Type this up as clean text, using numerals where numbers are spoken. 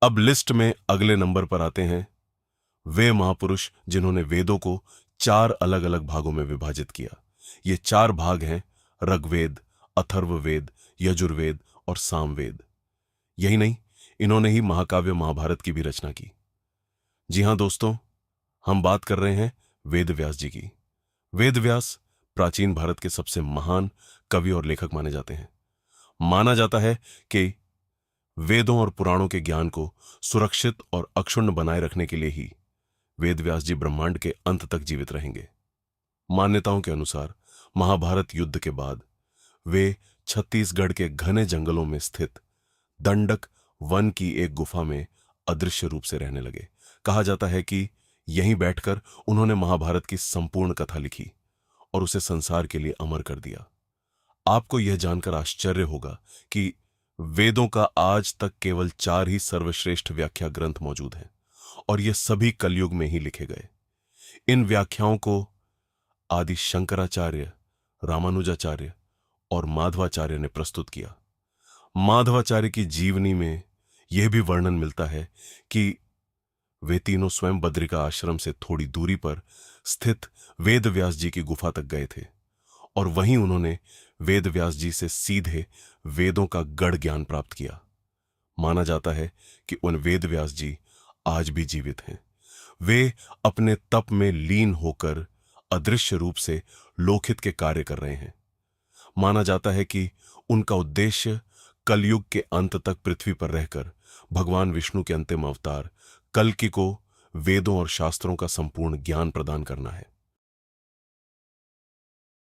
अब लिस्ट में अगले नंबर पर आते हैं वे महापुरुष जिन्होंने वेदों को 4 अलग अलग भागों में विभाजित किया। ये 4 भाग हैं ऋग्वेद, अथर्ववेद, यजुर्वेद और सामवेद। यही नहीं, इन्होंने ही महाकाव्य महाभारत की भी रचना की। जी हां दोस्तों, हम बात कर रहे हैं वेद व्यास जी की। वेद व्यास प्राचीन भारत के सबसे महान कवि और लेखक माने जाते हैं। माना जाता है कि वेदों और पुराणों के ज्ञान को सुरक्षित और अक्षुण्ण बनाए रखने के लिए ही वेद व्यास जी ब्रह्मांड के अंत तक जीवित रहेंगे। मान्यताओं के अनुसार महाभारत युद्ध के बाद वे छत्तीसगढ़ के घने जंगलों में स्थित दंडक वन की एक गुफा में अदृश्य रूप से रहने लगे। कहा जाता है कि यहीं बैठकर उन्होंने महाभारत की संपूर्ण कथा लिखी और उसे संसार के लिए अमर कर दिया। आपको यह जानकर आश्चर्य होगा कि वेदों का आज तक केवल 4 ही सर्वश्रेष्ठ व्याख्या ग्रंथ मौजूद हैं और ये सभी कलयुग में ही लिखे गए। इन व्याख्याओं को आदि शंकराचार्य, रामानुजाचार्य और माधवाचार्य ने प्रस्तुत किया। माधवाचार्य की जीवनी में यह भी वर्णन मिलता है कि वे तीनों स्वयं बद्रिका आश्रम से थोड़ी दूरी पर स्थित वेद व्यास जी की गुफा तक गए थे और वहीं उन्होंने वेद व्यास जी से सीधे वेदों का गढ़ ज्ञान प्राप्त किया। माना जाता है कि उन वेद व्यास जी आज भी जीवित हैं। वे अपने तप में लीन होकर अदृश्य रूप से लोकहित के कार्य कर रहे हैं। माना जाता है कि उनका उद्देश्य कलयुग के अंत तक पृथ्वी पर रहकर भगवान विष्णु के अंतिम अवतार कल्कि को वेदों और शास्त्रों का संपूर्ण ज्ञान प्रदान करना है।